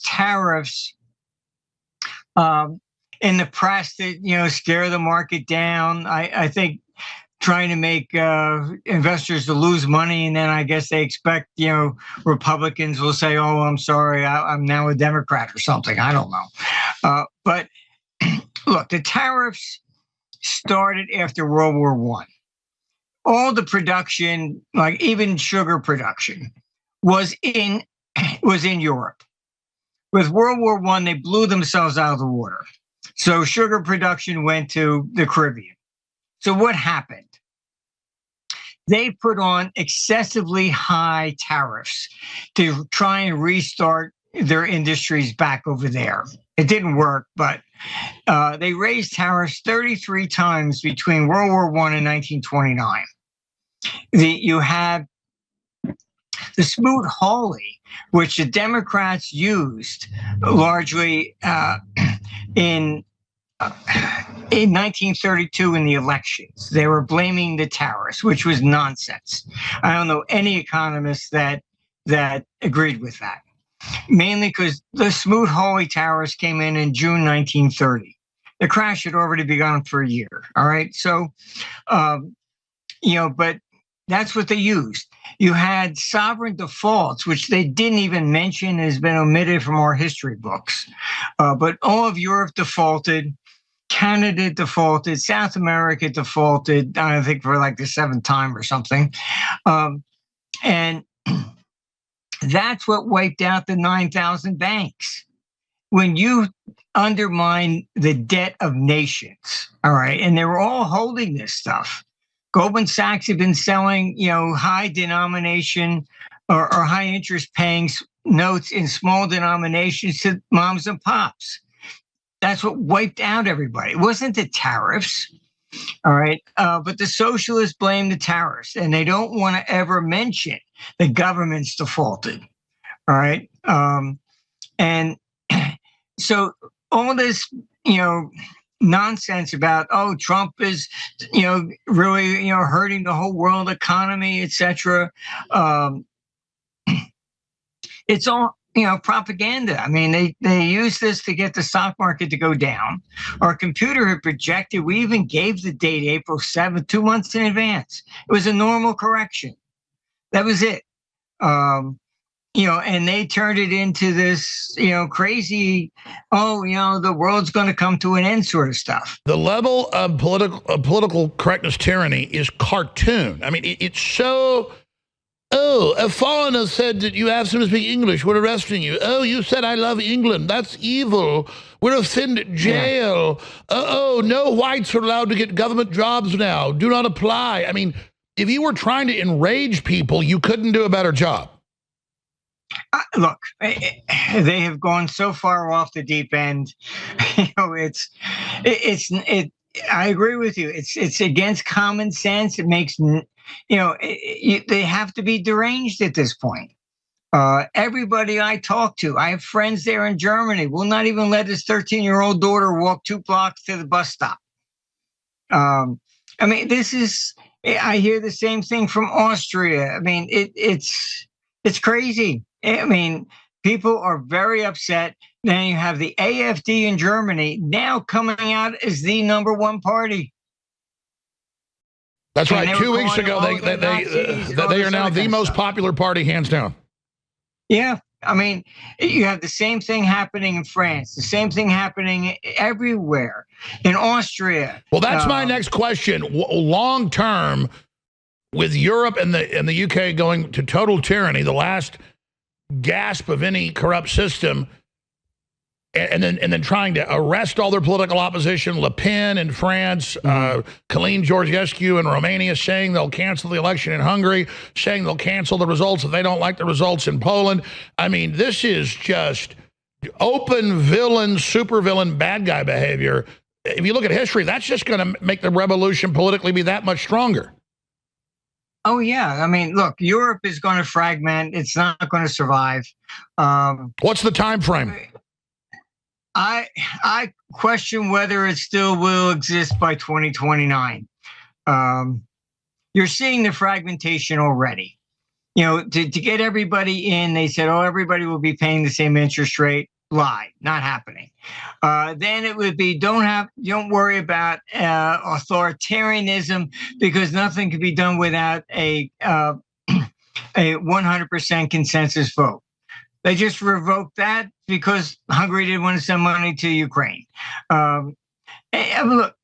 tariffs in the press that scare the market down. I think trying to make investors to lose money, and then I guess they expect Republicans will say, "Oh, I'm sorry, I'm now a Democrat" or something. I don't know. But look, the tariffs started after World War I. All the production, like even sugar production, was in Europe. With World War I, they blew themselves out of the water. So sugar production went to the Caribbean. So what happened? They put on excessively high tariffs to try and restart their industries back over there. It didn't work, but they raised tariffs 33 times between World War I and 1929. You had the Smoot-Hawley, which the Democrats used largely in 1932 in the elections. They were blaming the tariffs, which was nonsense. I don't know any economist that agreed with that. Mainly because the Smoot-Hawley tariffs came in June 1930. The crash had already begun for a year. All right, so but that's what they used. You had sovereign defaults, which they didn't even mention, has been omitted from our history books. But all of Europe defaulted. Canada defaulted, South America defaulted, I think for like the 7th time or something. And that's what wiped out the 9,000 banks. When you undermine the debt of nations, all right, and they were all holding this stuff. Goldman Sachs had been selling, high denomination or high interest paying notes in small denominations to moms and pops. That's what wiped out everybody. It wasn't the tariffs, all right? But the socialists blame the tariffs, and they don't want to ever mention the government's defaulted, all right? And so all this, nonsense about, Trump is, really, hurting the whole world economy, et cetera. It's all, propaganda. I mean, they use this to get the stock market to go down. Our computer had projected, we even gave the date April 7th, 2 months in advance. It was a normal correction. That was it. And they turned it into this, crazy, the world's going to come to an end sort of stuff. The level of political correctness tyranny is cartoon. I mean, it's so... Oh, a foreigner said that you asked him to speak English. We're arresting you. Oh, you said I love England. That's evil. We're offended. Jail. Yeah. Oh, no whites are allowed to get government jobs now. Do not apply. I mean, if you were trying to enrage people, you couldn't do a better job. Look, they have gone so far off the deep end. I agree with you. It's against common sense. It makes, they have to be deranged at this point. Everybody I talk to, I have friends there in Germany, will not even let his 13-year-old daughter walk 2 blocks to the bus stop. I mean, I hear the same thing from Austria. I mean, it's crazy. I mean, people are very upset. Then you have the AfD in Germany now coming out as the #1 party. That's right. 2 weeks ago, they are now the most popular party, hands down. Yeah. I mean, you have the same thing happening in France, the same thing happening everywhere in Austria. Well, that's my next question. Long term, with Europe and the UK going to total tyranny, the last gasp of any corrupt system, and then trying to arrest all their political opposition, Le Pen in France, 𝐏𝐑𝐎𝐍𝐄 in Romania, saying they'll cancel the election in Hungary, saying they'll cancel the results if they don't like the results in Poland. I mean, this is just open villain, supervillain, bad guy behavior. If you look at history, that's just going to make the revolution politically be that much stronger. Oh, yeah. I mean, look, Europe is going to fragment. It's not going to survive. What's the time frame? I question whether it still will exist by 2029. You're seeing the fragmentation already. to get everybody in, they said, oh, everybody will be paying the same interest rate. Lie, not happening. Then it would be don't worry about authoritarianism, because nothing can be done without a 100% consensus vote. They just revoked that because Hungary didn't want to send money to Ukraine. Look,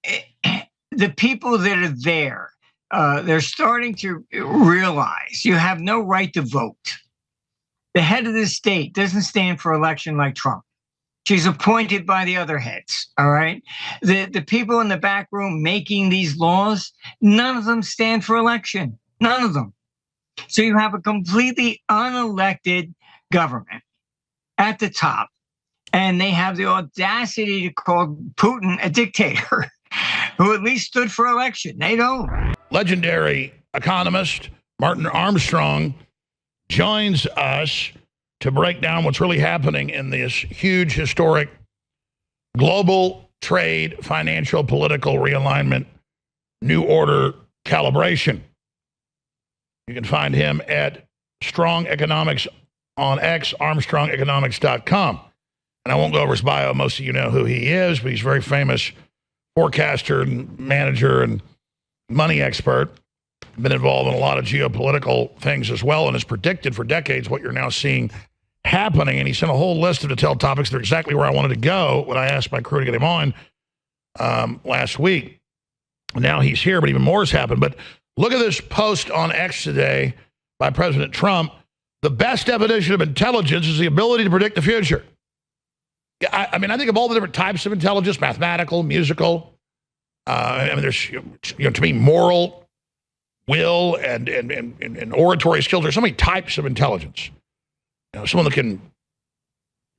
the people that are there, they're starting to realize you have no right to vote. The head of the state doesn't stand for election like Trump. She's appointed by the other heads, all right? The people in the back room making these laws, none of them stand for election. None of them. So you have a completely unelected government at the top, and they have the audacity to call Putin a dictator who at least stood for election. They don't. Legendary economist Martin Armstrong joins us to break down what's really happening in this huge, historic global trade, financial, political realignment, new order calibration. You can find him at Strong Economics on X, ArmstrongEconomics.com. And I won't go over his bio. Most of you know who he is, but he's a very famous forecaster and manager and money expert. Been involved in a lot of geopolitical things as well, and has predicted for decades what you're now seeing happening. And he sent a whole list of detailed topics that are exactly where I wanted to go when I asked my crew to get him on last week. Now he's here, but even more has happened. But look at this post on X today by President Trump. The best definition of intelligence is the ability to predict the future. I mean, I think of all the different types of intelligence: mathematical, musical. I mean, there's, to me, moral, will, and oratory skills. There's so many types of intelligence. Someone that can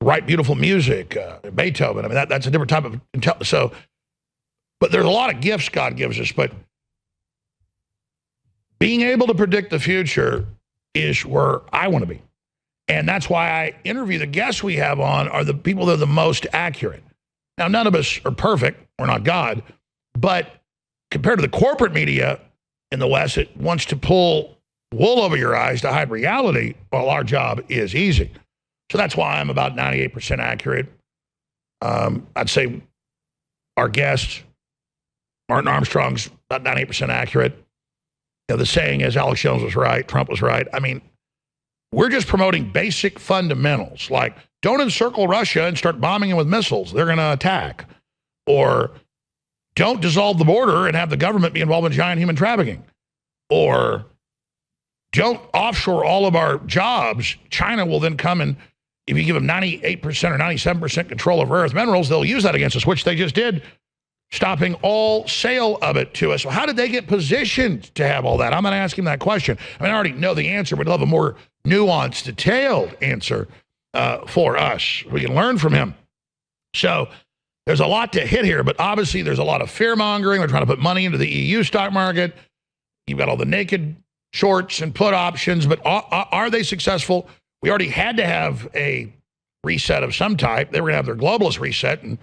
write beautiful music, Beethoven. I mean, that's a different type of intelligence. So, but there's a lot of gifts God gives us. But being able to predict the future is where I want to be. And that's why I interview the guests we have on are the people that are the most accurate. Now, none of us are perfect. We're not God. But compared to the corporate media in the West, it wants to pull wool over your eyes to hide reality. Well, our job is easy. So that's why I'm about 98% accurate. I'd say our guest, Martin Armstrong's about 98% accurate. The saying is Alex Jones was right, Trump was right. I mean, we're just promoting basic fundamentals, like don't encircle Russia and start bombing them with missiles. They're going to attack. Or don't dissolve the border and have the government be involved in giant human trafficking. Or don't offshore all of our jobs. China will then come and if you give them 98% or 97% control of rare earth minerals, they'll use that against us, which they just did, stopping all sale of it to us. So how did they get positioned to have all that? I'm going to ask him that question. I mean, I already know the answer, but I'd love a more nuanced, detailed answer for us. We can learn from him. So there's a lot to hit here, but obviously there's a lot of fear-mongering. We're trying to put money into the EU stock market. You've got all the naked shorts and put options, but are they successful? We already had to have a reset of some type. They were going to have their globalist reset and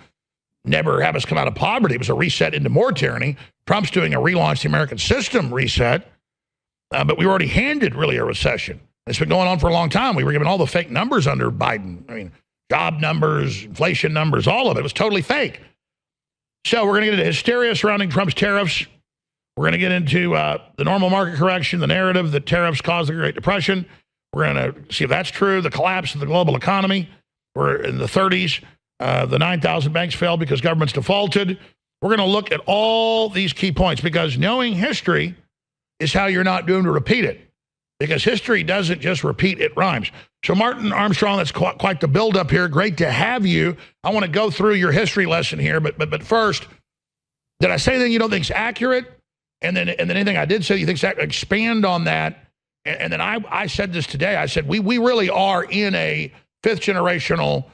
never have us come out of poverty. It was a reset into more tyranny. Trump's doing a relaunch the American system reset, but we were already handed really a recession. It's been going on for a long time. We were given all the fake numbers under Biden. I mean, job numbers, inflation numbers, all of it was totally fake. So we're going to get into hysteria surrounding Trump's tariffs. We're going to get into the normal market correction, the narrative that tariffs caused the Great Depression. We're going to see if that's true, the collapse of the global economy. We're in the 30s. The 9,000 banks failed because governments defaulted. We're going to look at all these key points because knowing history is how you're not doomed to repeat it. Because history doesn't just repeat, it rhymes. So Martin Armstrong, that's quite the build-up here. Great to have you. I want to go through your history lesson here, but first, did I say anything you don't think is accurate? And then anything I did say you think expand on that. And then I said this today. I said we really are in a fifth-generational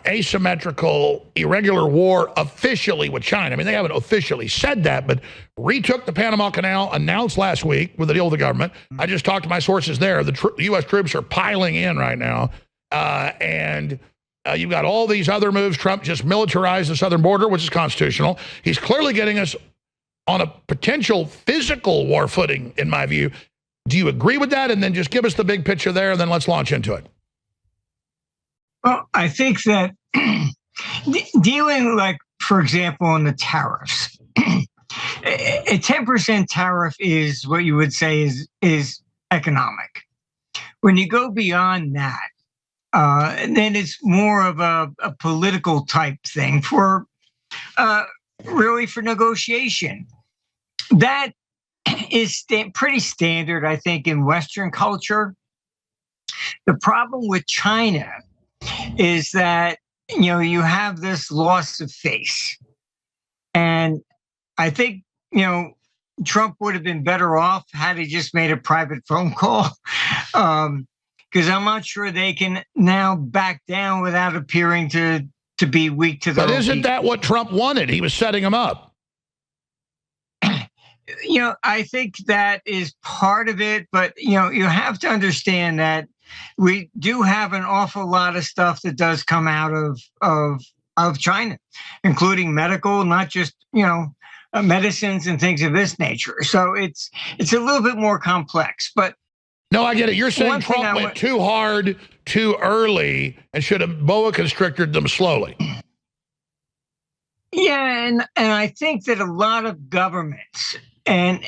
asymmetrical, irregular war officially with China. I mean, they haven't officially said that, but retook the Panama Canal, announced last week with the deal with the government. I just talked to my sources there. The U.S. troops are piling in right now. And you've got all these other moves. Trump just militarized the southern border, which is constitutional. He's clearly getting us on a potential physical war footing, in my view. Do you agree with that? And then just give us the big picture there, and then let's launch into it. Well, I think that dealing, like, for example, on the tariffs, a 10% tariff is what you would say is economic. When you go beyond that, then it's more of a political type thing for really for negotiation. That is pretty standard, I think, in Western culture. The problem with China is that, you have this loss of face. And I think, Trump would have been better off had he just made a private phone call. Because I'm not sure they can now back down without appearing to be weak to their But own isn't people. that what Trump wanted? He was setting him up. I think that is part of it, but you have to understand that we do have an awful lot of stuff that does come out of China, including medical, not just medicines and things of this nature. So it's a little bit more complex. But no, I get it. You're saying Trump went too hard, too early, and should have boa constricted them slowly. Yeah, and I think that a lot of governments and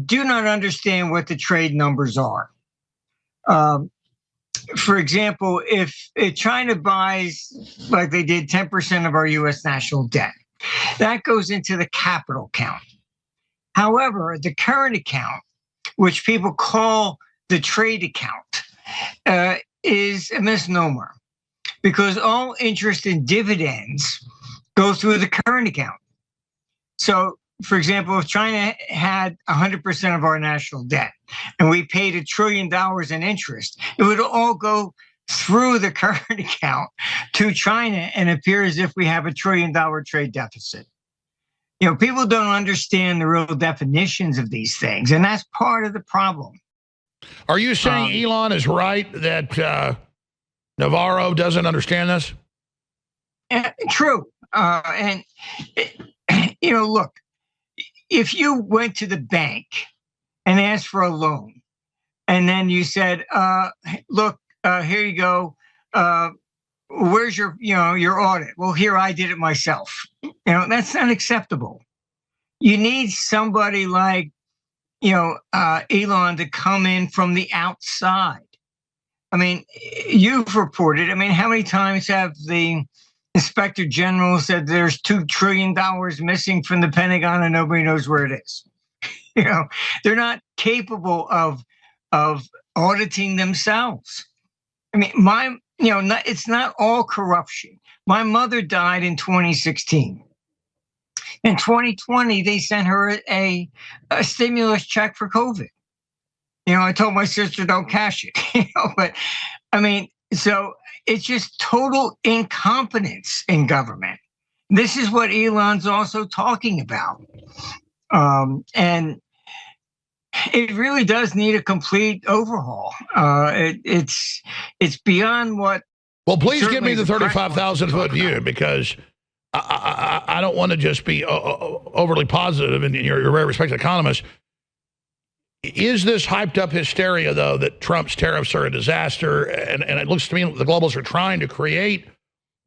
do not understand what the trade numbers are. For example, if China buys, like they did, 10% of our U.S. national debt, that goes into the capital count. However, the current account, which people call the trade account, is a misnomer, because all interest and dividends go through the current account. So, for example, if China had 100% of our national debt and we paid $1 trillion in interest, it would all go through the current account to China and appear as if we have $1 trillion trade deficit. People don't understand the real definitions of these things, and that's part of the problem. Are you saying Elon is right that Navarro doesn't understand this? True. And, look, if you went to the bank and asked for a loan, and then you said, look, here you go. Where's your audit? Well, here, I did it myself. That's not acceptable. You need somebody like, Elon to come in from the outside. I mean, you've reported, how many times have the Inspector General said there's $2 trillion missing from the Pentagon and nobody knows where it is? They're not capable of auditing themselves. It's not all corruption. My mother died in 2016. In 2020, they sent her a stimulus check for COVID. I told my sister, don't cash it. But so it's just total incompetence in government. This is what Elon's also talking about. And it really does need a complete overhaul. It's beyond what. Well, please give me the 35,000-foot view, because I don't want to just be overly positive, and you're a very respected economist. Is this hyped up hysteria, though, that Trump's tariffs are a disaster? And it looks to me the globalists are trying to create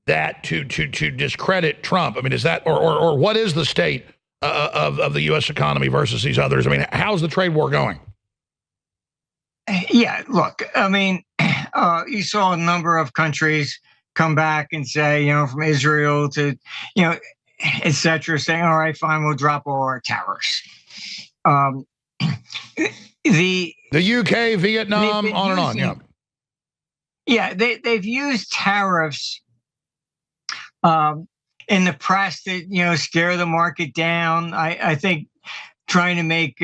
that to discredit Trump. Is that, or what is the state of the U.S. economy versus these others? How's the trade war going? Yeah, look, you saw a number of countries come back and say, from Israel to, et cetera, saying, all right, fine, we'll drop all our tariffs. The UK, Vietnam, on and on, yeah. Yeah, they've used tariffs in the press to, scare the market down. I think trying to make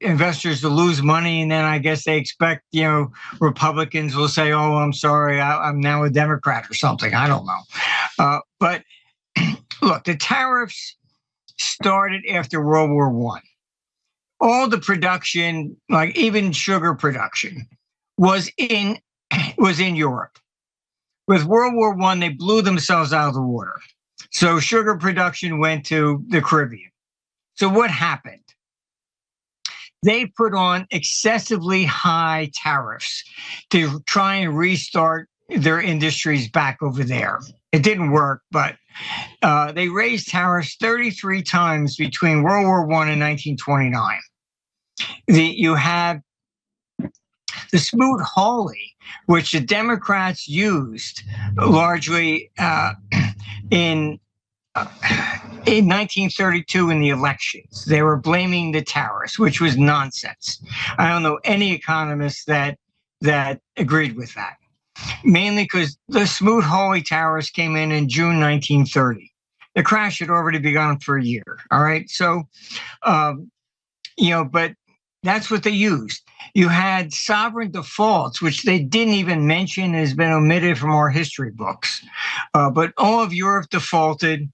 investors to lose money, and then I guess they expect, Republicans will say, oh, I'm sorry, I'm now a Democrat or something. I don't know. But look, the tariffs started after World War I. All the production, like even sugar production, was in Europe. With World War I, they blew themselves out of the water. So sugar production went to the Caribbean. So what happened? they put on excessively high tariffs to try and restart their industries back over there. It didn't work, but they raised tariffs 33 times between World War I and 1929. You have the Smoot-Hawley, which the Democrats used largely in 1932 in the elections. They were blaming the tariffs, which was nonsense. I don't know any economist that agreed with that. Mainly because the Smoot-Hawley tariffs came in June 1930. The crash had already begun for a year. All right, so but that's what they used. You had sovereign defaults, which they didn't even mention, has been omitted from our history books. But all of Europe defaulted.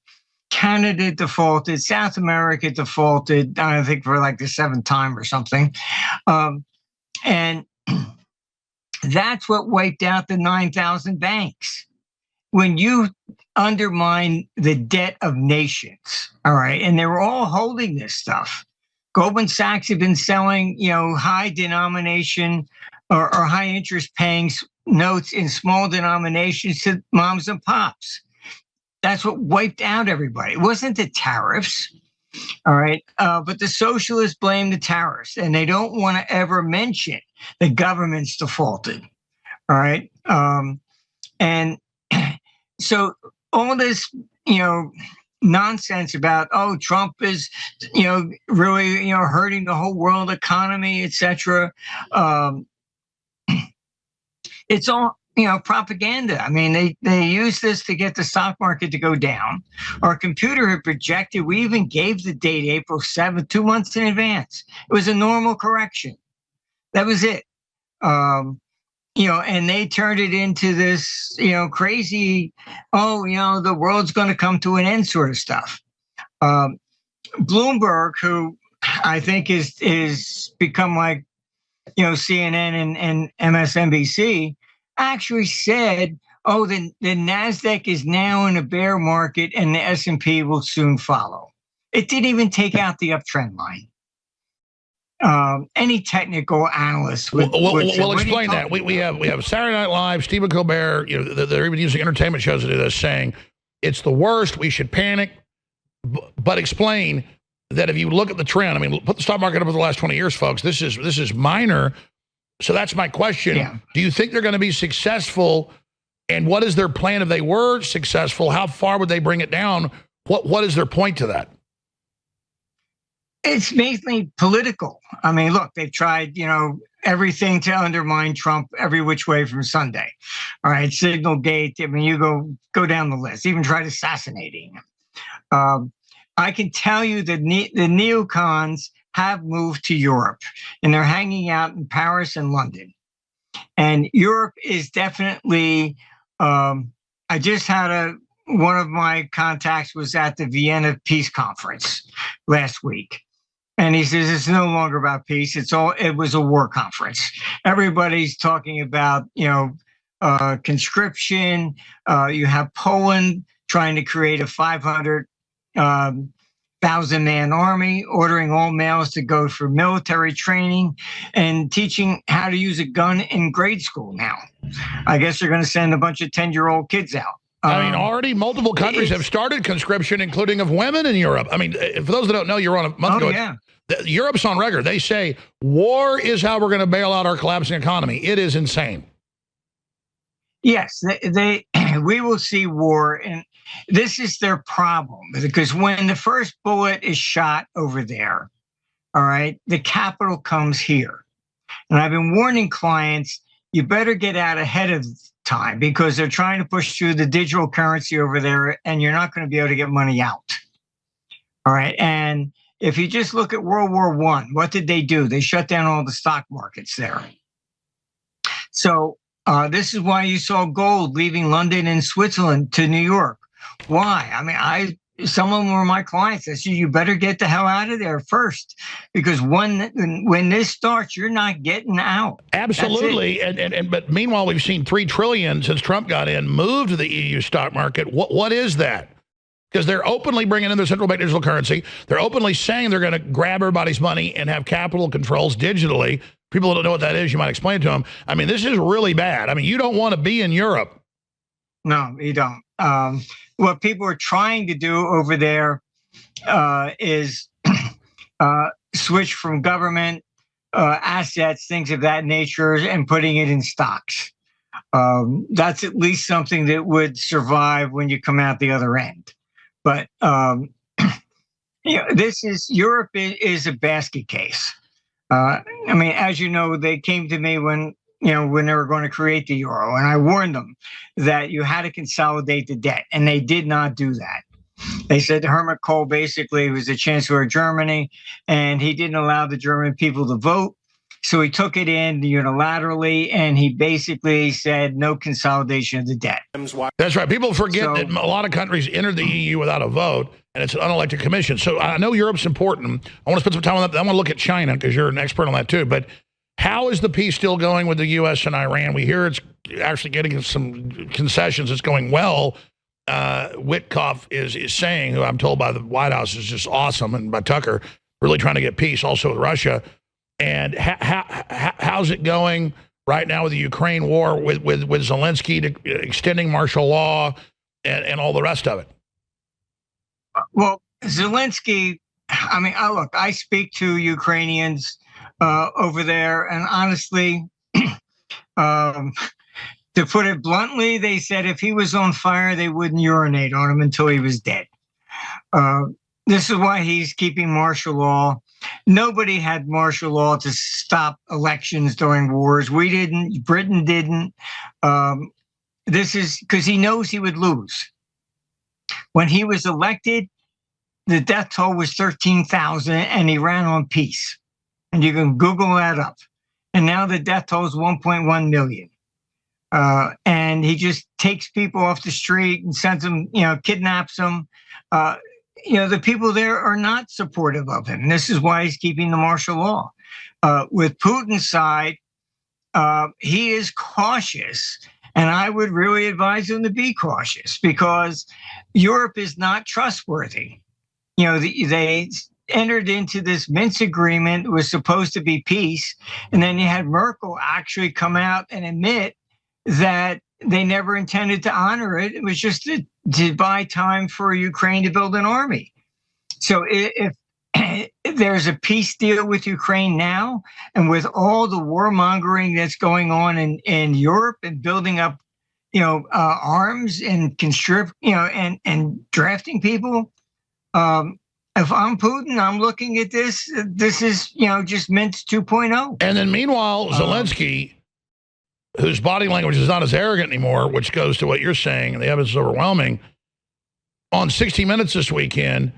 Canada defaulted, South America defaulted, I think for like the 7th time or something. And that's what wiped out the 9,000 banks. When you undermine the debt of nations, all right, and they were all holding this stuff. Goldman Sachs had been selling, high denomination or high interest paying notes in small denominations to moms and pops. That's what wiped out everybody. It wasn't the tariffs, all right? But the socialists blame the tariffs, and they don't want to ever mention the government's defaulted, all right? And so all this, nonsense about, Trump is, really, hurting the whole world economy, et cetera. It's all, propaganda. I mean, they use this to get the stock market to go down. Our computer had projected, we even gave the date April 7th, 2 months in advance. It was a normal correction. That was it. And they turned it into this, crazy, the world's going to come to an end sort of stuff. Bloomberg, who I think is become like, CNN and MSNBC, actually said, the NASDAQ is now in a bear market and the S&P will soon follow. It didn't even take out the uptrend line. Any technical analyst would we'll explain that. We have Saturday Night Live, Stephen Colbert, they're even using entertainment shows to do this, saying it's the worst, we should panic, but explain that if you look at the trend, I mean, put the stock market up over the last 20 years, folks, this is minor. So that's my question. Yeah. Do you think they're going to be successful? And what is their plan if they were successful? How far would they bring it down? What is their point to that? It's mainly political. I mean, look, they've tried, everything to undermine Trump every which way from Sunday. All right, Signalgate. I mean, you go down the list. Even tried assassinating him. I can tell you that the neocons have moved to Europe, and they're hanging out in Paris and London. And Europe is definitely, I just had one of my contacts was at the Vienna Peace Conference last week. And he says, it's no longer about peace. It was a war conference. Everybody's talking about, conscription. You have Poland trying to create a 500,000-man army, ordering all males to go for military training and teaching how to use a gun in grade school now. I guess they're going to send a bunch of 10-year-old kids out. I mean, already multiple countries have started conscription, including of women in Europe. I mean, for those that don't know, you're on a month ago. Yeah. Europe's on record. They say war is how we're going to bail out our collapsing economy. It is insane. Yes, we will see war, and this is their problem, because when the first bullet is shot over there, all right, the capital comes here. And I've been warning clients, you better get out ahead of time, because they're trying to push through the digital currency over there, and you're not going to be able to get money out. All right, and if you just look at World War I, what did they do? They shut down all the stock markets there. So this is why you saw gold leaving London and Switzerland to New York. Why? I mean, some of them were my clients. I said, you better get the hell out of there first, because when this starts, you're not getting out. Absolutely. But meanwhile, we've seen $3 trillion since Trump got in, move to the EU stock market. What is that? because they're openly bringing in their central bank digital currency. They're openly saying they're going to grab everybody's money and have capital controls digitally. People who don't know what that is, you might explain it to them. I mean, this is really bad. I mean, you don't want to be in Europe. No, you don't. What people are trying to do over there is switch from government assets, things of that nature, and putting it in stocks. That's at least something that would survive when you come out the other end. But Europe is a basket case. I mean, as you know, they came to me when they were going to create the euro, and I warned them that you had to consolidate the debt, and they did not do that. They said Helmut Kohl basically was the Chancellor of Germany, and he didn't allow the German people to vote. So he took it in unilaterally, and he basically said no consolidation of the debt. That's right. People forget that a lot of countries entered the EU without a vote, and it's an unelected commission. So I know Europe's important. I want to spend some time on that. I want to look at China because you're an expert on that too. But how is the peace still going with the U.S. and Iran? We hear it's actually getting some concessions. It's going well. 𝐏𝐑𝐎𝐿 is saying, who I'm told by the White House is just awesome, and by Tucker, really trying to get peace also with Russia. And how's it going right now with the Ukraine war, with Zelensky extending martial law and all the rest of it? Well, Zelensky, I mean, look, I speak to Ukrainians over there, and honestly, to put it bluntly, they said if he was on fire, they wouldn't urinate on him until he was dead. This is why he's keeping martial law. Nobody had martial law to stop elections during wars. We didn't. Britain didn't. This is because he knows he would lose. When he was elected, the death toll was 13,000, and he ran on peace. And you can Google that up. And now the death toll is 1.1 million. And he just takes people off the street and sends them, kidnaps them. The people there are not supportive of him. This is why he's keeping the martial law. With Putin's side, he is cautious, and I would really advise him to be cautious because Europe is not trustworthy. They entered into this Minsk agreement. It was supposed to be peace, and then you had Merkel actually come out and admit that they never intended to honor it. It was just to buy time for Ukraine to build an army. So if there's a peace deal with Ukraine now, and with all the warmongering that's going on in Europe and building up, arms and constrict, and drafting people. If I'm Putin, I'm looking at this. This is, just Minsk 2.0. And then meanwhile, Zelensky, whose body language is not as arrogant anymore, which goes to what you're saying, and the evidence is overwhelming, on 60 Minutes this weekend,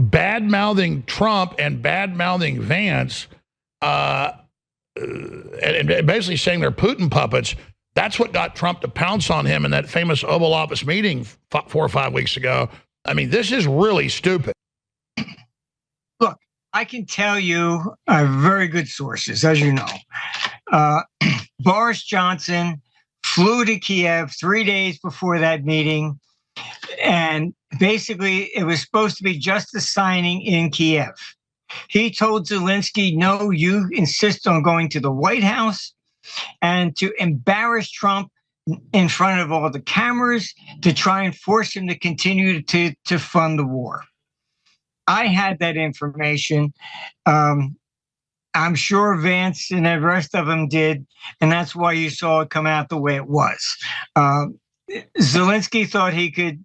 bad-mouthing Trump and bad-mouthing Vance, and basically saying they're Putin puppets. That's what got Trump to pounce on him in that famous Oval Office meeting 4 or 5 weeks ago. I mean, this is really stupid. Look, I can tell you I have very good sources, as you know. Boris Johnson flew to Kiev 3 days before that meeting, and basically it was supposed to be just a signing in Kiev. He told Zelensky, no, you insist on going to the White House, and to embarrass Trump in front of all the cameras to try and force him to continue to fund the war. I had that information. I'm sure Vance and the rest of them did, and that's why you saw it come out the way it was. Zelensky thought he could,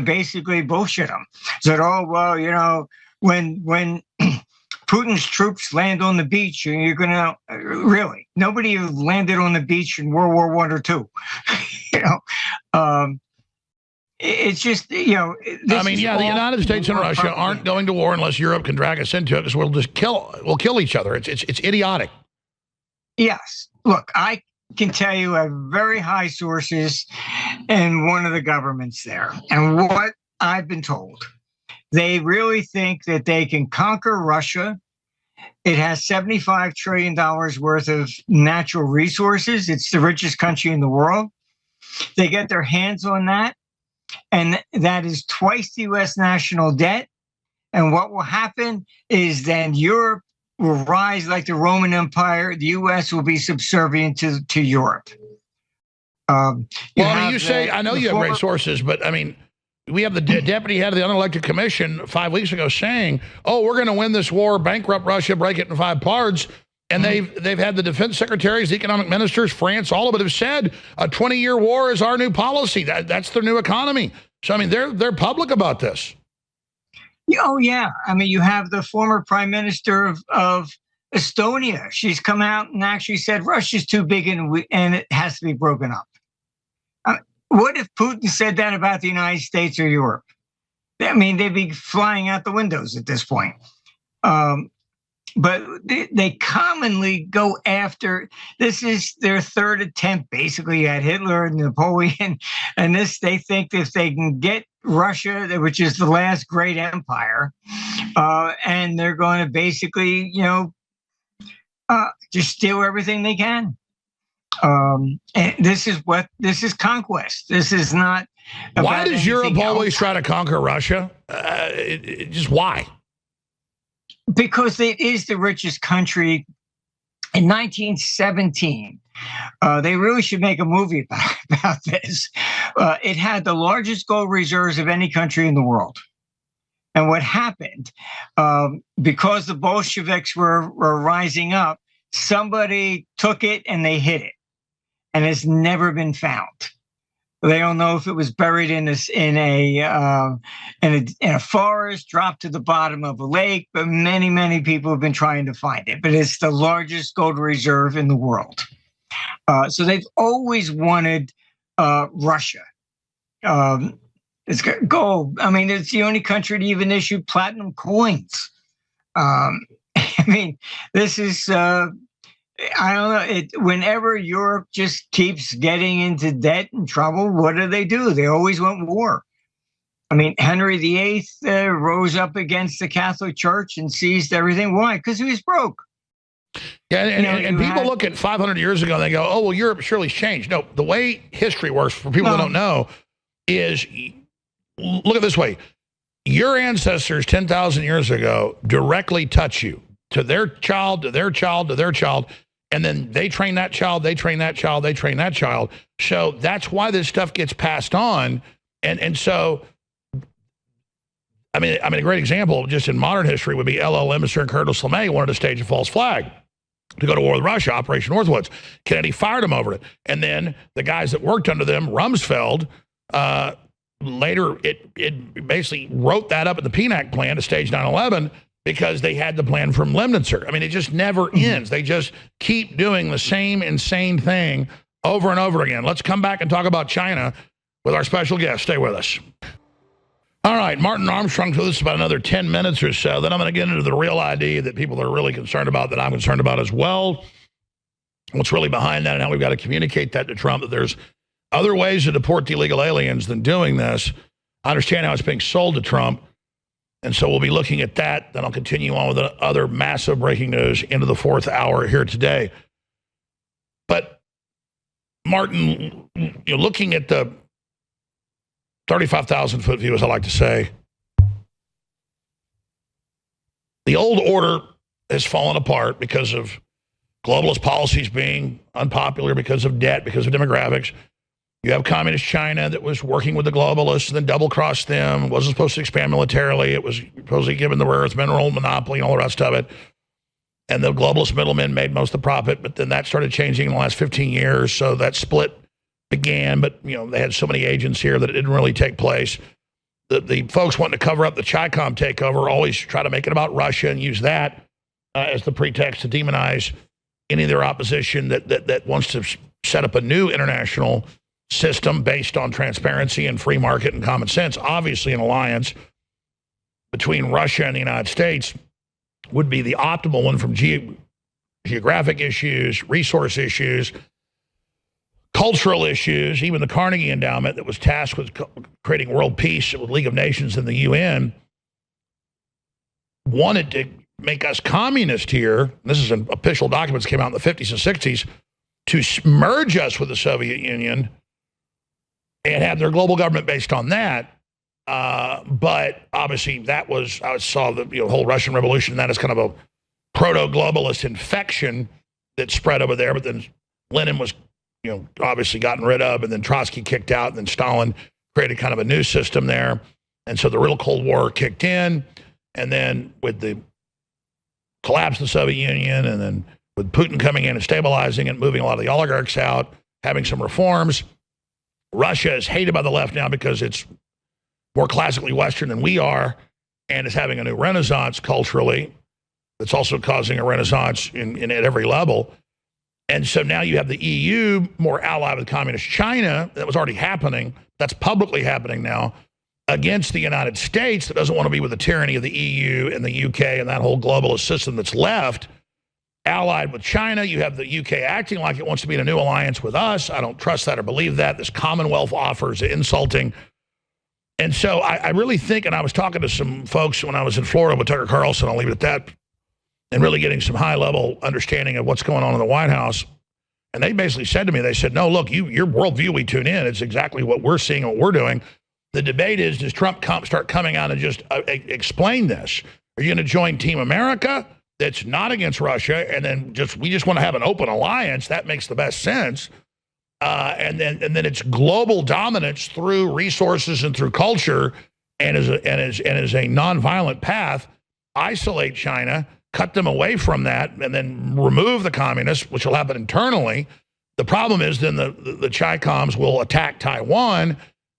basically bullshit him. Said, oh, well, when Putin's troops land on the beach, you're going to really, nobody landed on the beach in World War I or II. It's just, the United States and Russia aren't going to war unless Europe can drag us into it, because we'll kill each other. It's idiotic. Yes. Look, I can tell you I have very high sources in one of the governments there. And what I've been told, they really think that they can conquer Russia. It has $75 trillion worth of natural resources. It's the richest country in the world. They get their hands on that, and that is twice the U.S. national debt. And what will happen is then Europe will rise like the Roman Empire. The U.S. will be subservient to Europe. Well, I mean, you say, I know you have great sources, but I mean, we have the deputy head of the unelected commission 5 weeks ago saying, oh, we're going to win this war, bankrupt Russia, break it in 5 parts. And they've had the defense secretaries, the economic ministers, France, all of it have said a 20-year war is our new policy. That's their new economy. So, I mean, they're public about this. Oh, yeah. I mean, you have the former prime minister of Estonia. She's come out and actually said Russia's too big and it has to be broken up. What if Putin said that about the United States or Europe? I mean, they'd be flying out the windows at this point. But they commonly go after, this is their third attempt basically at Hitler and Napoleon. And this, they think if they can get Russia, which is the last great empire, and they're going to basically, just steal everything they can. And this is conquest. This is not. Why does Europe always try to conquer Russia? Just why? Because it is the richest country. In 1917, they really should make a movie about this. It had the largest gold reserves of any country in the world. And what happened, because the Bolsheviks were rising up, somebody took it and they hid it. And it's never been found. They don't know if it was buried in a forest, dropped to the bottom of a lake, but many people have been trying to find it. But it's the largest gold reserve in the world. So they've always wanted Russia. It's got gold. I mean, it's the only country to even issue platinum coins. I mean, this is. I don't know. Whenever Europe just keeps getting into debt and trouble, what do? They always want war. I mean, Henry VIII rose up against the Catholic Church and seized everything. Why? Because he was broke. Yeah, and people look at 500 years ago and they go, oh, well, Europe surely changed. No, the way history works, for people that don't know, is look at it this way. Your ancestors 10,000 years ago directly touch you, to their child, to their child, to their child. And then they train that child, they train that child, they train that child. So that's why this stuff gets passed on. And so, I mean, a great example just in modern history would be LL Emissary and Curtis LeMay wanted to stage a false flag to go to war with Russia, Operation Northwoods. Kennedy fired him over it. And then the guys that worked under them, Rumsfeld, later it basically wrote that up in the PNAC plan to stage 9/11. Because they had the plan from Lemnitzer. I mean, it just never ends. They just keep doing the same insane thing over and over again. Let's come back and talk about China with our special guest. Stay with us. All right, Martin Armstrong told us about another 10 minutes or so. Then I'm going to get into the real ID that people are really concerned about, that I'm concerned about as well. What's really behind that, and how we've got to communicate that to Trump, that there's other ways to deport the illegal aliens than doing this. I understand how it's being sold to Trump. And so we'll be looking at that. Then I'll continue on with the other massive breaking news into the 4th hour here today. But Martin, you're looking at the 35,000-foot view, as I like to say. The old order has fallen apart because of globalist policies being unpopular, because of debt, because of demographics. You have communist China that was working with the globalists and then double-crossed them, wasn't supposed to expand militarily. It was supposedly given the rare earth mineral monopoly and all the rest of it. And the globalist middlemen made most of the profit, but then that started changing in the last 15 years. So that split began, but they had so many agents here that it didn't really take place. The folks wanting to cover up the Chi-Com takeover always try to make it about Russia and use that as the pretext to demonize any of their opposition that wants to set up a new international system based on transparency and free market and common sense. Obviously, an alliance between Russia and the United States would be the optimal one from geographic issues, resource issues, cultural issues. Even the Carnegie Endowment that was tasked with creating world peace with League of Nations and the UN wanted to make us communist here. This is in official documents came out in the 50s and 60s to merge us with the Soviet Union and have their global government based on that. But obviously, that was, I saw the whole Russian Revolution. That is kind of a proto-globalist infection that spread over there. But then Lenin was, obviously gotten rid of, and then Trotsky kicked out, and then Stalin created kind of a new system there. And so the real Cold War kicked in, and then with the collapse of the Soviet Union, and then with Putin coming in and stabilizing it, moving a lot of the oligarchs out, having some reforms, Russia is hated by the left now because it's more classically Western than we are, and is having a new renaissance culturally. That's also causing a renaissance at every level. And so now you have the EU more allied with communist China. That was already happening. That's publicly happening now, against the United States that doesn't want to be with the tyranny of the EU and the UK and that whole globalist system that's left. Allied with China, you have the UK acting like it wants to be in a new alliance with us. I don't trust that or believe that. This Commonwealth offer is insulting. And so I really think, and I was talking to some folks when I was in Florida with Tucker Carlson, I'll leave it at that, and really getting some high-level understanding of what's going on in the White House. And they basically said to me, they said, no, look, your worldview, we tune in. It's exactly what we're seeing and what we're doing. The debate is, does Trump start coming out and just explain this? Are you going to join Team America that's not against Russia, and then we just want to have an open alliance? That makes the best sense. And then it's global dominance through resources and through culture, and as a nonviolent path, isolate China, cut them away from that, and then remove the communists, which will happen internally. The problem is then the Chi-Coms will attack Taiwan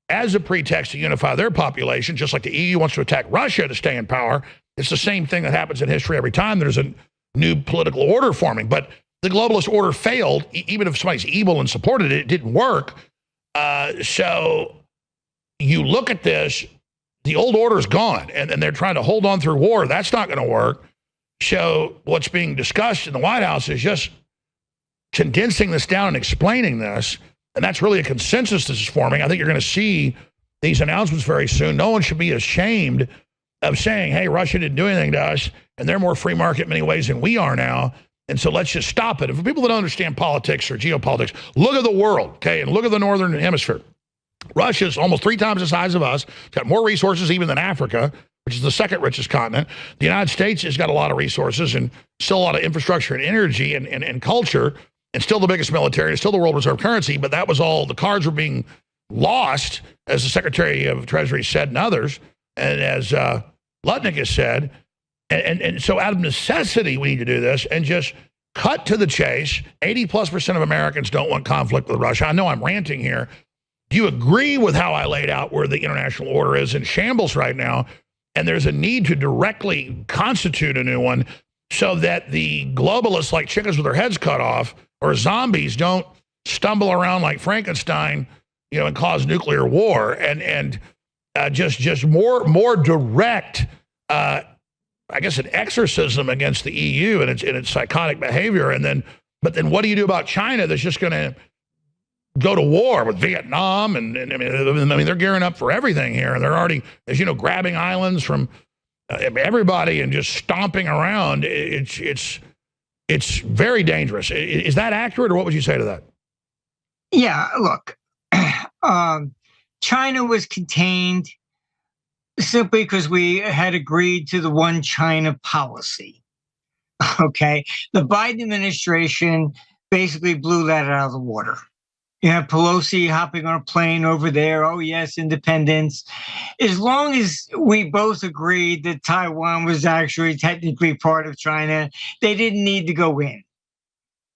as a pretext to unify their population, just like the EU wants to attack Russia to stay in power. It's the same thing that happens in history every time there's a new political order forming. But the globalist order failed. Even if somebody's evil and supported it, it didn't work. So you look at this, the old order's gone, and they're trying to hold on through war. That's not going to work. So what's being discussed in the White House is just condensing this down and explaining this. And that's really a consensus this is forming. I think you're going to see these announcements very soon. No one should be ashamed of saying, hey, Russia didn't do anything to us, and they're more free market in many ways than we are now. And so let's just stop it. And for people that don't understand politics or geopolitics, look at the world, okay, and look at the Northern Hemisphere. Russia's almost 3 times the size of us. It's got more resources even than Africa, which is the second richest continent. The United States has got a lot of resources and still a lot of infrastructure and energy and culture, and still the biggest military, and still the world reserve currency. But that was all, the cards were being lost, as the Secretary of Treasury said, and others, and as Lutnick has said. And so out of necessity, we need to do this and just cut to the chase. 80+% of Americans don't want conflict with Russia. I know I'm ranting here. Do you agree with how I laid out where the international order is in shambles right now? And there's a need to directly constitute a new one so that the globalists, like chickens with their heads cut off, or zombies, don't stumble around like Frankenstein, and cause nuclear war, and just more direct, I guess, an exorcism against the EU and its psychotic behavior. But then what do you do about China that's just going to go to war with Vietnam? And I mean, they're gearing up for everything here, and they're already, as you know, grabbing islands from everybody and just stomping around. It's very dangerous. Is that accurate, or what would you say to that? Yeah, look, China was contained simply because we had agreed to the one China policy. Okay, the Biden administration basically blew that out of the water. You have Pelosi hopping on a plane over there. Oh, yes, independence. As long as we both agreed that Taiwan was actually technically part of China, they didn't need to go in.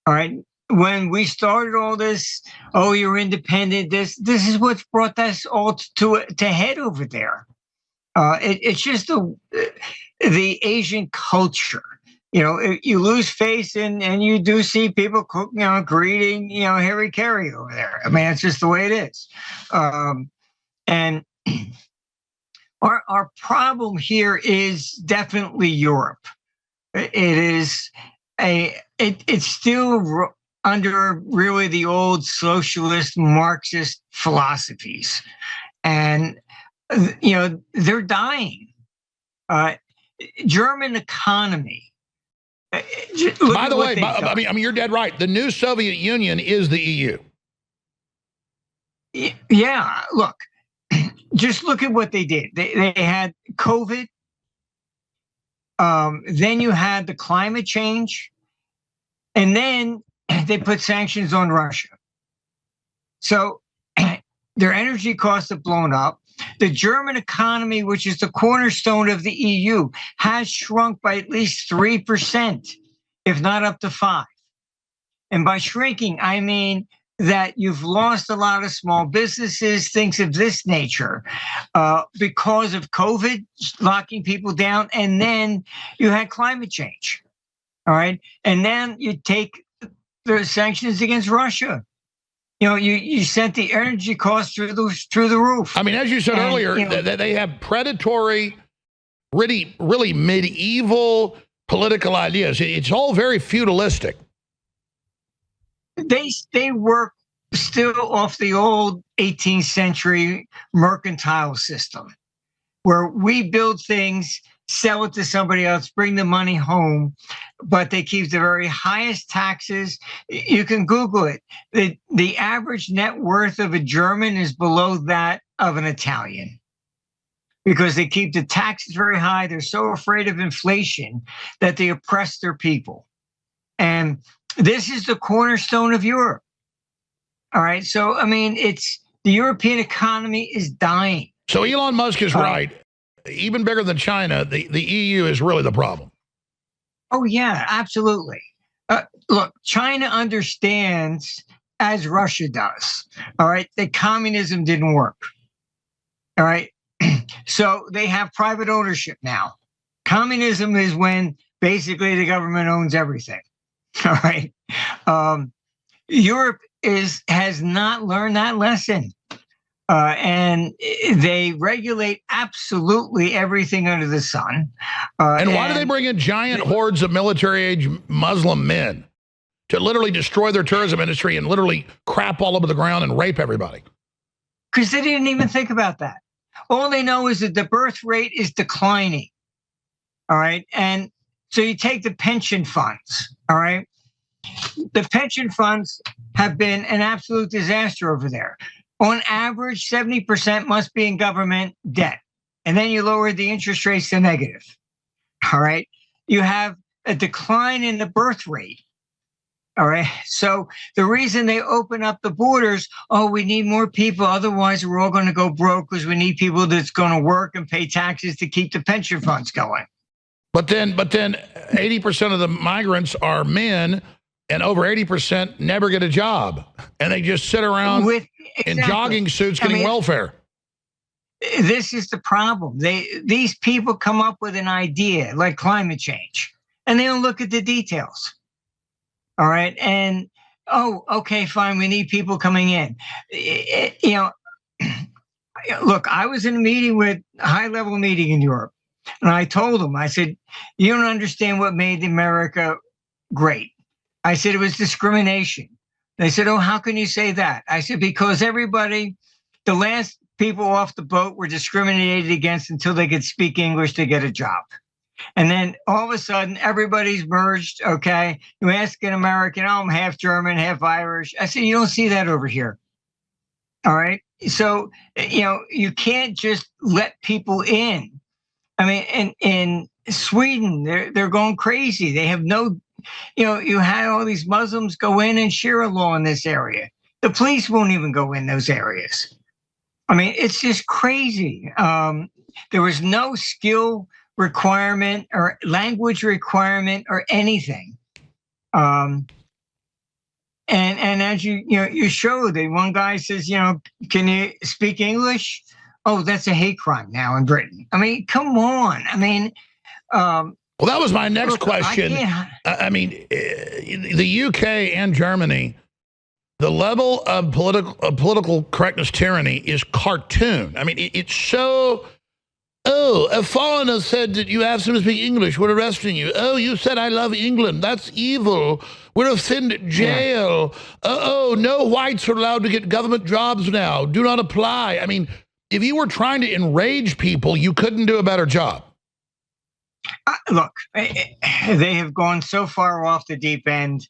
All right. When we started all this, oh, you're independent. This is what's brought us all to head over there. It's just the Asian culture. You lose face and you do see people, greeting, Harry Carey over there. I mean, it's just the way it is. And our problem here is definitely Europe. It's still under really the old socialist Marxist philosophies. And, they're dying. German economy. By the way, I mean, you're dead right. The new Soviet Union is the EU. Yeah, look, just look at what they did. They had COVID. Then you had the climate change, and then they put sanctions on Russia. So their energy costs have blown up. The German economy, which is the cornerstone of the EU, has shrunk by at least 3%, if not up to 5%. And by shrinking, I mean that you've lost a lot of small businesses, things of this nature, because of COVID locking people down. And then you had climate change. All right. And then you take the sanctions against Russia. You sent the energy costs through the roof. I mean, as you said earlier, they have predatory, really medieval political ideas. It's all very feudalistic. They work still off the old 18th century mercantile system, where we build things, sell it to somebody else, bring the money home, but they keep the very highest taxes. You can Google it. The average net worth of a German is below that of an Italian, because they keep the taxes very high. They're so afraid of inflation that they oppress their people. And this is the cornerstone of Europe. All right. So, I mean, the European economy is dying. So Elon Musk is right. Even bigger than China, the EU is really the problem. Oh, yeah, absolutely. Look, China understands, as Russia does, all right, that communism didn't work. All right. So they have private ownership now. Communism is when basically the government owns everything. All right. Europe has not learned that lesson. And they regulate absolutely everything under the sun. And why do they bring in giant hordes of military-age Muslim men to literally destroy their tourism industry and literally crap all over the ground and rape everybody? Because they didn't even think about that. All they know is that the birth rate is declining. All right. And so you take the pension funds. All right. The pension funds have been an absolute disaster over there. On average, 70% must be in government debt. And then you lower the interest rates to negative. All right. You have a decline in the birth rate. All right. So the reason they open up the borders, we need more people. Otherwise, we're all going to go broke, because we need people that's going to work and pay taxes to keep the pension funds going. But then 80% of the migrants are men, and over 80% never get a job, and they just sit around in jogging suits getting welfare. This is the problem. These people come up with an idea like climate change, and they don't look at the details. All right. And, okay, fine. We need people coming in. Look, I was in a high-level meeting in Europe, and I told them, I said, you don't understand what made America great. I said, it was discrimination. They said, how can you say that? I said, because the last people off the boat were discriminated against until they could speak English to get a job. And then all of a sudden, everybody's merged, okay? You ask an American, I'm half German, half Irish. I said, you don't see that over here. All right? So, you can't just let people in. I mean, in Sweden, they're going crazy. They have no, you had all these Muslims go in and share a law in this area. The police won't even go in those areas. I mean, it's just crazy. There was no skill requirement or language requirement or anything. And as you showed, that one guy says, can you speak English? Oh, that's a hate crime now in Britain. I mean, come on. I mean, well, that was my next question. I mean, the UK and Germany, the level of political correctness tyranny is cartoon. I mean, it's so. Oh, a foreigner said that you asked him to speak English. We're arresting you. Oh, you said I love England. That's evil. We're sent to jail. Yeah. No whites are allowed to get government jobs now. Do not apply. I mean, if you were trying to enrage people, you couldn't do a better job. Look, they have gone so far off the deep end.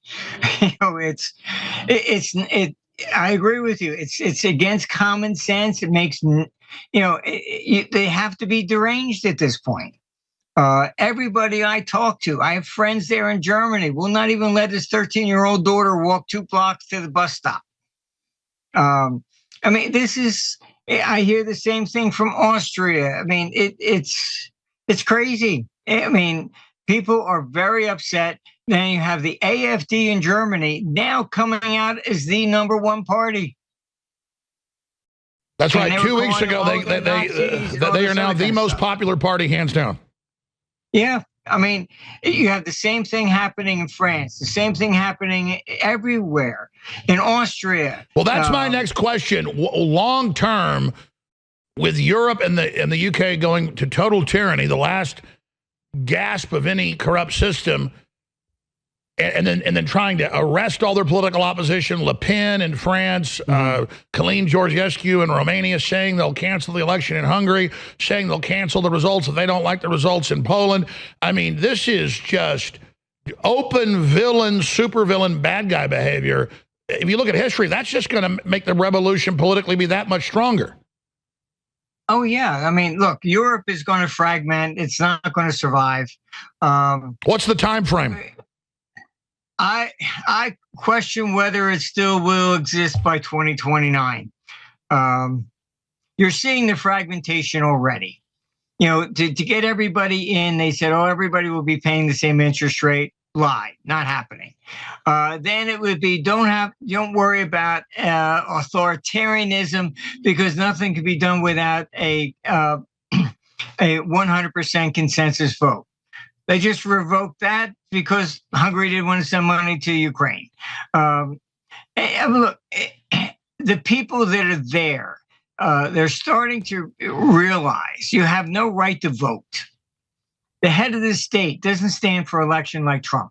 It's I agree with you. It's against common sense. It makes, they have to be deranged at this point. Everybody I talk to, I have friends there in Germany, will not even let his 13-year-old daughter walk 2 blocks to the bus stop. I mean, I hear the same thing from Austria. I mean, it's crazy. I mean, people are very upset. Then you have the AfD in Germany now coming out as the #1 party. That's right. 2 weeks ago, they are now the most popular party, hands down. Yeah. I mean, you have the same thing happening in France, the same thing happening everywhere in Austria. Well, that's my next question. Long term, with Europe and the UK going to total tyranny, the last gasp of any corrupt system, and then trying to arrest all their political opposition, Le Pen in France, 𝐏𝐑𝐎𝐍𝐄 in Romania, saying they'll cancel the election in Hungary, saying they'll cancel the results if they don't like the results in Poland. I mean, this is just open villain, supervillain, bad guy behavior. If you look at history, that's just going to make the revolution politically be that much stronger. Oh, yeah. I mean, look, Europe is going to fragment. It's not going to survive. What's the time frame? I question whether it still will exist by 2029. You're seeing the fragmentation already. To get everybody in, they said, oh, everybody will be paying the same interest rate. Lie, not happening. Then it would be, don't worry about authoritarianism, because nothing can be done without a 100% consensus vote. They just revoked that because Hungary didn't want to send money to Ukraine. Look, the people that are there, they're starting to realize you have no right to vote. The head of the state doesn't stand for election like Trump.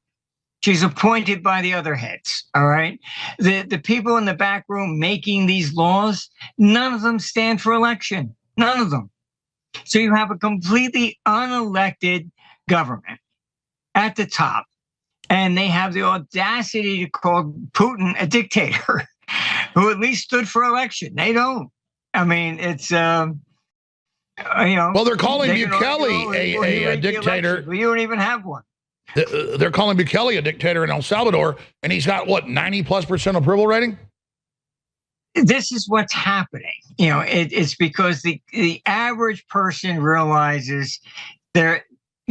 She's appointed by the other heads, all right? The people in the back room making these laws, none of them stand for election. None of them. So you have a completely unelected government at the top, and they have the audacity to call Putin a dictator who at least stood for election. They don't. I mean, it's well, they're calling Bukele a dictator. Well, you don't even have one. They're calling Bukele a dictator in El Salvador, and he's got what, 90+% approval rating? This is what's happening. It's because the average person realizes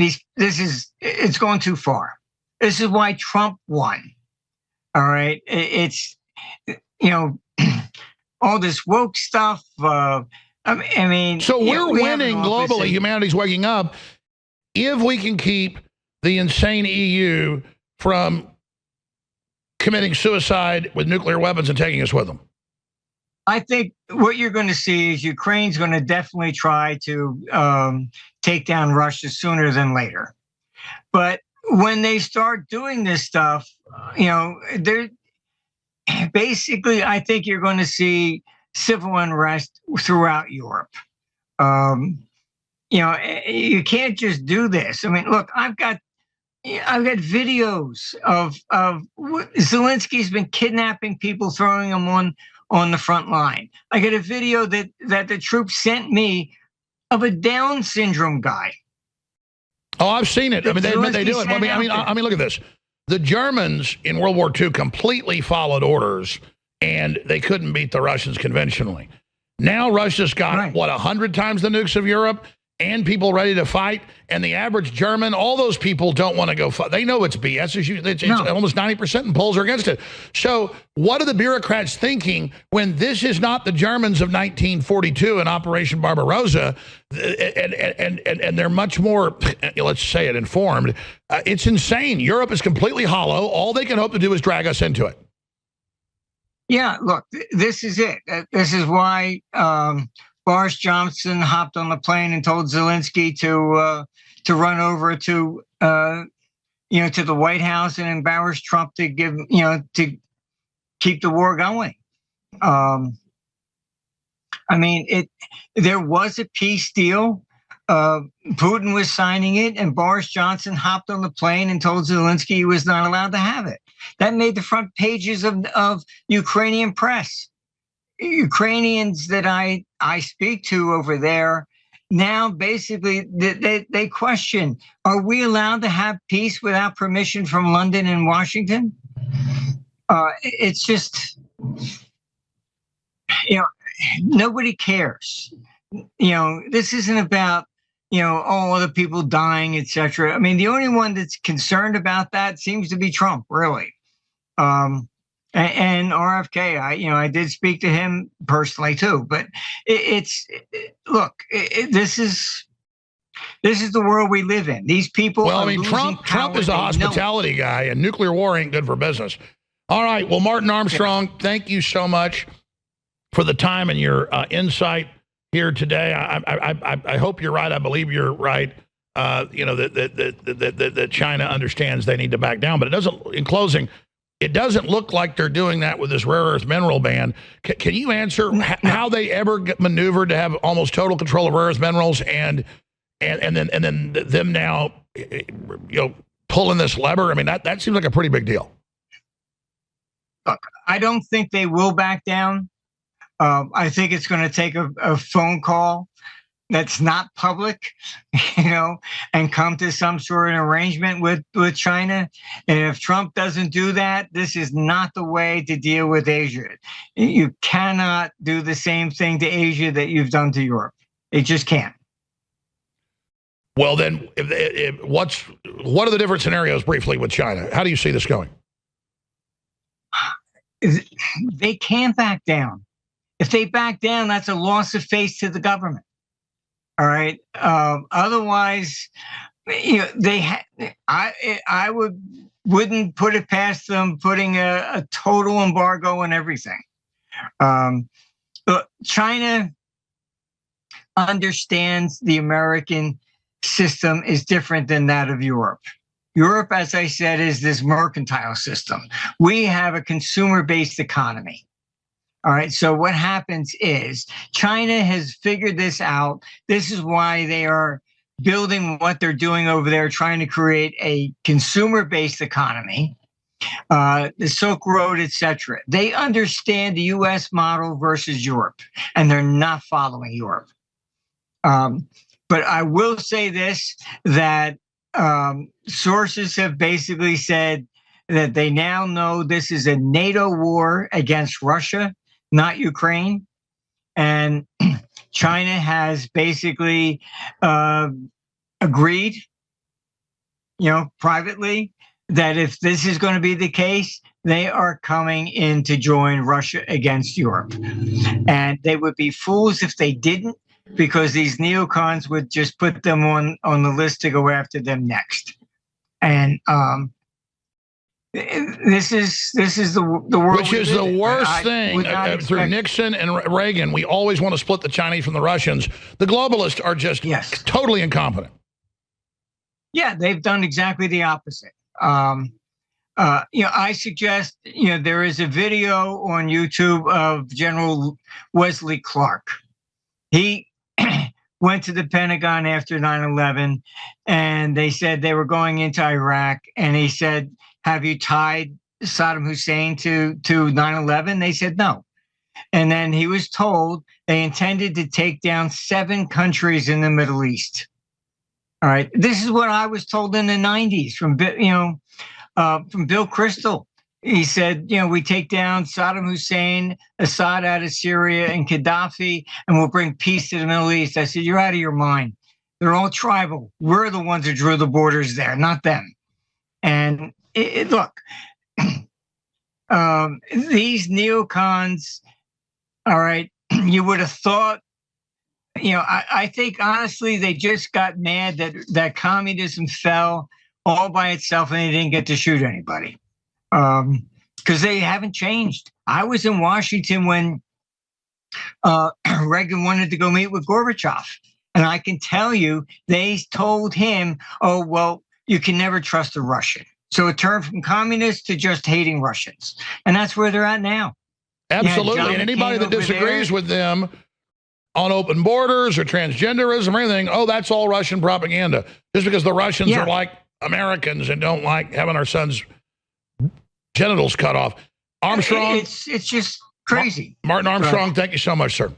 it's going too far. This is why Trump won. All right. It's, all this woke stuff. I mean, so we're winning globally. Humanity's waking up if we can keep the insane EU from committing suicide with nuclear weapons and taking us with them. I think what you're going to see is Ukraine's going to definitely try to take down Russia sooner than later. But when they start doing this stuff, they're basically, I think you're going to see civil unrest throughout Europe. You can't just do this. I mean, look, I've got videos of Zelensky's been kidnapping people, throwing them on the front line. I got a video that the troops sent me of a Down syndrome guy. Oh, I've seen it. I mean, they do it. I mean, look at this. The Germans in World War II completely followed orders, and they couldn't beat the Russians conventionally. Now Russia's got, 100 times the nukes of Europe, and people ready to fight, and the average German, all those people don't want to go fight. They know it's BS. It's almost 90%, and polls are against it. So what are the bureaucrats thinking when this is not the Germans of 1942 in Operation Barbarossa, and they're much more, let's say it, informed? It's insane. Europe is completely hollow. All they can hope to do is drag us into it. Yeah, look, this is it. This is why Boris Johnson hopped on the plane and told Zelensky to run over to the White House and embarrass Trump to to keep the war going. I mean, there was a peace deal. Putin was signing it, and Boris Johnson hopped on the plane and told Zelensky he was not allowed to have it. That made the front pages of Ukrainian press. Ukrainians that I speak to over there now basically they question, are we allowed to have peace without permission from London and Washington? It's just, nobody cares. This isn't about, all other people dying, etc. I mean, the only one that's concerned about that seems to be Trump, really. And RFK, I did speak to him personally too, but this is the world we live in. These people. Well, I mean, Trump is a hospitality guy, and nuclear war ain't good for business. All right. Well, Martin Armstrong, thank you so much for the time and your insight here today. I hope you're right. I believe you're right. That China understands they need to back down, but it doesn't. In closing, it doesn't look like they're doing that with this rare earth mineral ban. Can you answer how they ever get maneuvered to have almost total control of rare earth minerals and then them now, pulling this lever? I mean, that seems like a pretty big deal. Look, I don't think they will back down. I think it's going to take a phone call that's not public, and come to some sort of arrangement with China. And if Trump doesn't do that, this is not the way to deal with Asia. You cannot do the same thing to Asia that you've done to Europe. It just can't. Well, then, what are the different scenarios briefly with China? How do you see this going? They can't back down. If they back down, that's a loss of face to the government. All right. Otherwise, I wouldn't put it past them putting a total embargo on everything. But China understands the American system is different than that of Europe. Europe, as I said, is this mercantile system. We have a consumer-based economy. All right. So what happens is China has figured this out. This is why they are building what they're doing over there, trying to create a consumer-based economy, the Silk Road, etc. They understand the U.S. model versus Europe, and they're not following Europe. But I will say this, that sources have basically said that they now know this is a NATO war against Russia, not Ukraine. And China has basically agreed, privately, that if this is going to be the case, they are coming in to join Russia against Europe. And they would be fools if they didn't, because these neocons would just put them on the list to go after them next. And this is the world. Which is the worst thing. Through Nixon and Reagan, we always want to split the Chinese from the Russians. The globalists are just totally incompetent. Yeah, they've done exactly the opposite. I suggest, there is a video on YouTube of General Wesley Clark. He went to the Pentagon after 9/11, and they said they were going into Iraq, and he said, have you tied Saddam Hussein to 9/11? They said no. And then he was told they intended to take down 7 countries in the Middle East. All right. This is what I was told in the 90s from Bill Kristol. He said, we take down Saddam Hussein, Assad out of Syria, and Gaddafi, and we'll bring peace to the Middle East. I said, you're out of your mind. They're all tribal. We're the ones who drew the borders there, not them. And look, these neocons, all right, you would have thought, I think honestly they just got mad that communism fell all by itself and they didn't get to shoot anybody, because they haven't changed. I was in Washington when Reagan wanted to go meet with Gorbachev, and I can tell you they told him, oh, well, you can never trust a Russian. So it turned from communists to just hating Russians. And that's where they're at now. Absolutely. And anybody that disagrees with them on open borders or transgenderism or anything, oh, that's all Russian propaganda. Just because the Russians are like Americans and don't like having our sons' genitals cut off. Armstrong. It's just crazy. Martin Armstrong, thank you so much, sir.